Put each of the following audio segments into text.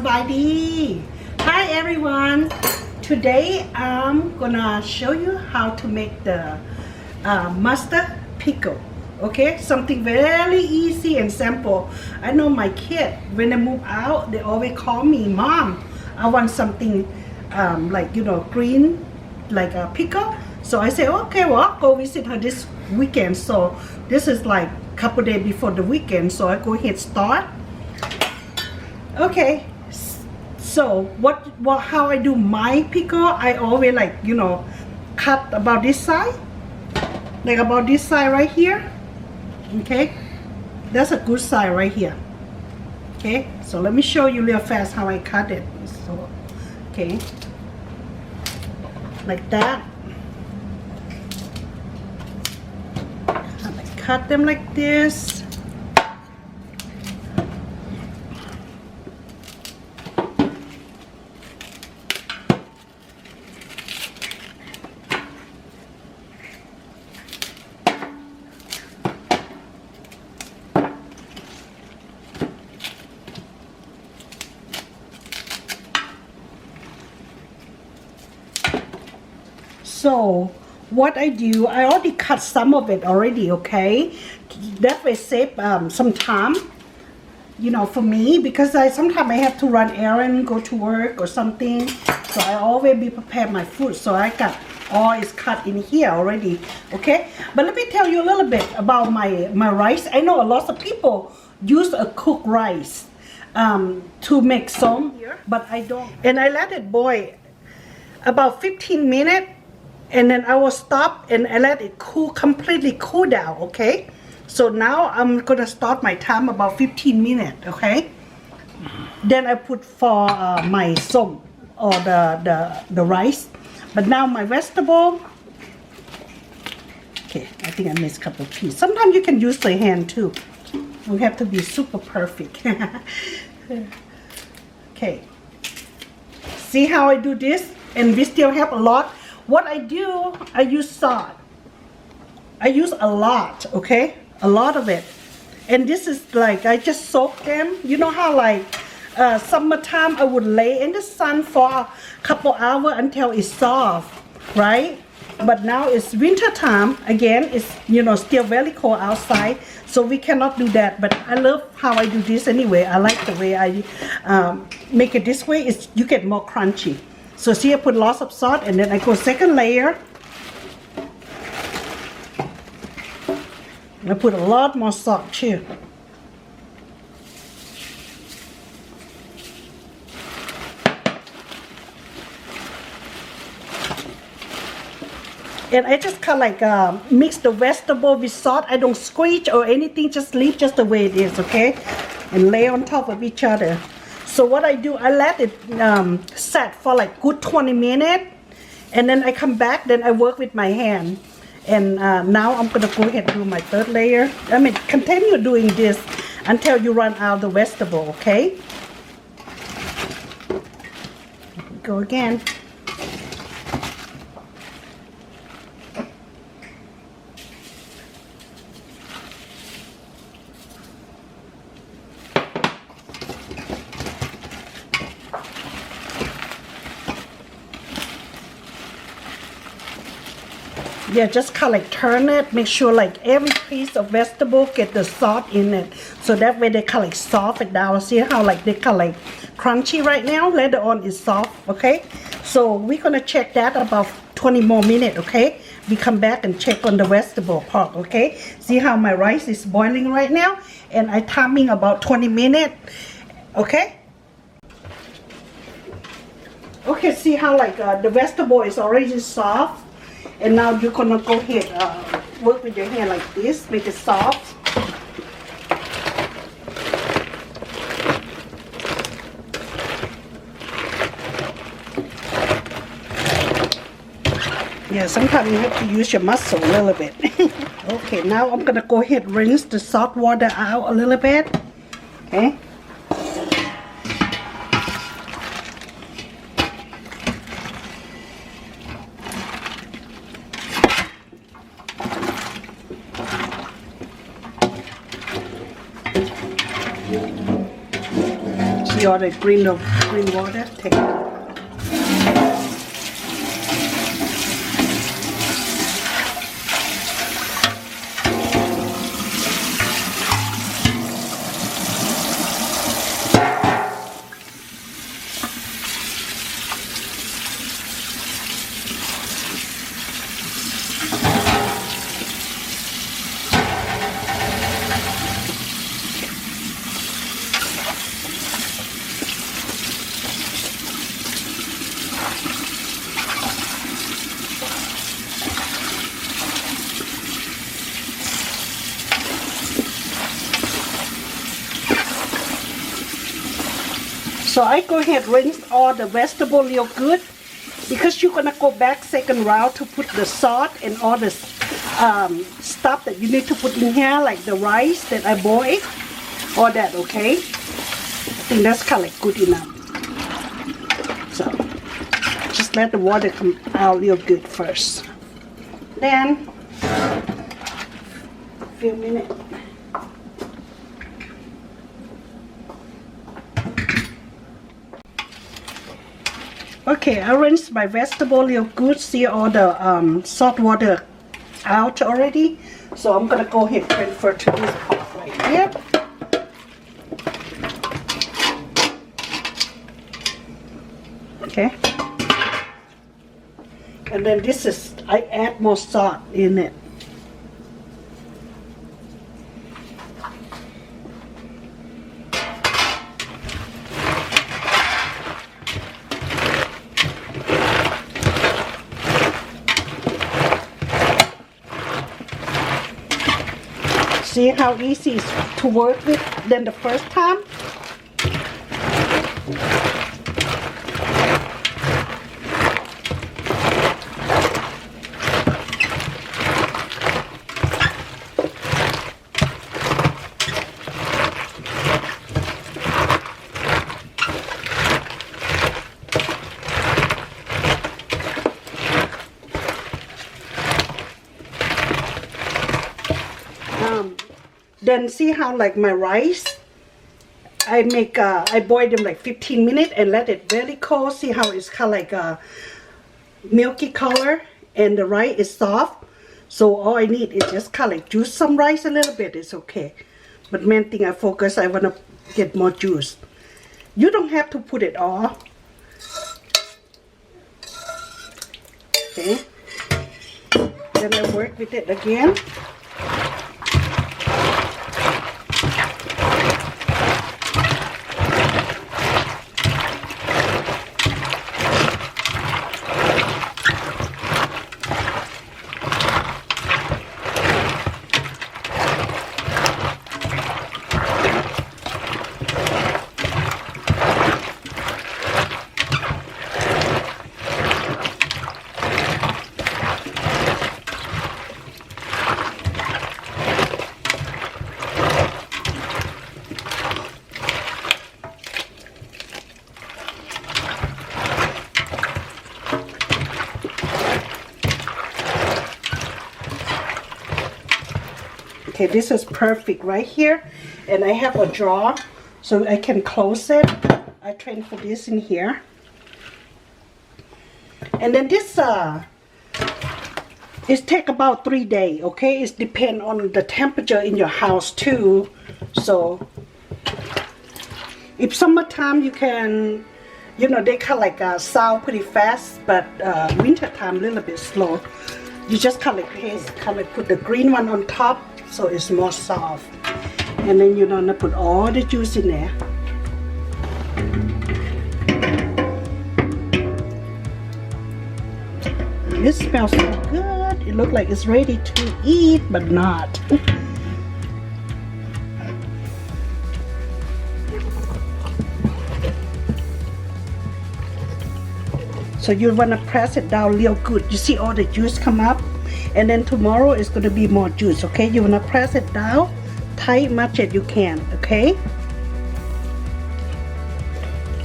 Sabadi. Hi everyone. Today I'm gonna show you how to make the mustard pickle. Okay, something very easy and simple. I know my kid, when they move out, they always call me, Mom, I want something like, you know, green, like a pickle. So I say, okay, well, I'll go visit her this weekend. So this is like a couple days before the weekend. So I go ahead start. Okay, so how I do my pickle, I always like, you know, cut about this side, like about this side right here. Okay, that's a good side right here. Okay, so let me show you real fast how I cut it. So, okay, like that. I cut them like this. So what I do, I already cut some of it already, okay? That way save some time, you know, for me, because sometimes I have to run errand, go to work or something. So I always be prepared my food. So I got all is cut in here already, okay? But let me tell you a little bit about my rice. I know a lot of people use a cooked rice to make som, but I don't. And I let it boil about 15 minutes. And then I will stop and I let it completely cool down, okay? So now I'm gonna start my time about 15 minutes, okay? Then I put for my som or the rice. But now my vegetable, okay, I think I missed a couple of pieces. Sometimes you can use the hand too. We have to be super perfect. Okay. See how I do this? And we still have a lot. What I do, I use salt. I use a lot, okay? A lot of it. And this is like, I just soak them. You know how like summertime I would lay in the sun for a couple hours until it's soft, right? But now it's winter time. Again, it's, you know, still very cold outside. So we cannot do that. But I love how I do this anyway. I like the way I make it this way. You get more crunchy. So see, I put lots of salt and then I go second layer. I put a lot more salt too. And I just kind of like mix the vegetable with salt. I don't squeeze or anything, just leave just the way it is, okay? And lay on top of each other. So what I do, I let it set for like good 20 minutes. And then I come back, then I work with my hand. And now I'm gonna go ahead and do my third layer. I mean, continue doing this until you run out of the vegetable, okay? Go again. Yeah, just kind of like turn it, make sure like every piece of vegetable get the salt in it. So that way they kind of like soft it down. See how like they kind of like crunchy right now? Later on it's soft, okay? So we're gonna check that about 20 more minutes, okay? We come back and check on the vegetable part, okay? See how my rice is boiling right now? And I timing about 20 minutes, okay? Okay, see how like the vegetable is already soft. And now you're gonna go ahead, work with your hand like this, make it soft. Yeah, sometimes you have to use your muscle a little bit. Okay, now I'm gonna go ahead and rinse the salt water out a little bit. Okay. See all the green water? Take it out. So I go ahead rinse all the vegetable real good because you're gonna go back second round to put the salt and all the stuff that you need to put in here, like the rice that I boiled, all that. Okay, I think that's kind of like good enough. So just let the water come out real good first. Then a few minutes. Okay, I rinsed my vegetable real good. See all the salt water out already. So I'm gonna go ahead and transfer to this pot right here. Okay. And then this is, I add more salt in it. See how easy it's to work with than the first time? Then see how like my rice, I boil them like 15 minutes and let it very cold. See how it's kind of like a milky color and the rice is soft. So all I need is just kind of like juice some rice a little bit. It's okay. But main thing I focus, I want to get more juice. You don't have to put it all. Okay. Then I work with it again. Okay, this is perfect right here, and I have a jar so I can close it. I transfer this in here, and then this it take about 3 days. Okay, it depends on the temperature in your house too. So if summertime you can, you know, they kind of like sour pretty fast, but winter time a little bit slow. You just kind of put the green one on top so it's more soft, and then you know, put all the juice in there. It smells so good. It looks like it's ready to eat, but not. So you want to press it down real good. You see all the juice come up, and then tomorrow is going to be more juice. Okay, you want to press it down tight much as you can. Okay,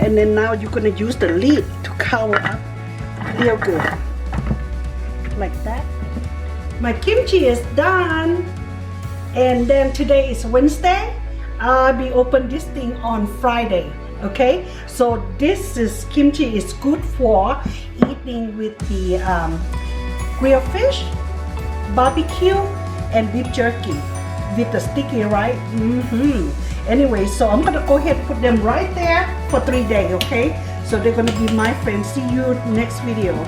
and then now you're going to use the lid to cover up real good like that. My kimchi is done, and then today is Wednesday. I'll be open this thing on Friday. Okay, so this is kimchi is good for eating with the grilled fish, barbecue, and beef jerky with the sticky, right? Anyway, so I'm gonna go ahead and put them right there for 3 days, okay? So they're gonna be my friends. See you next video.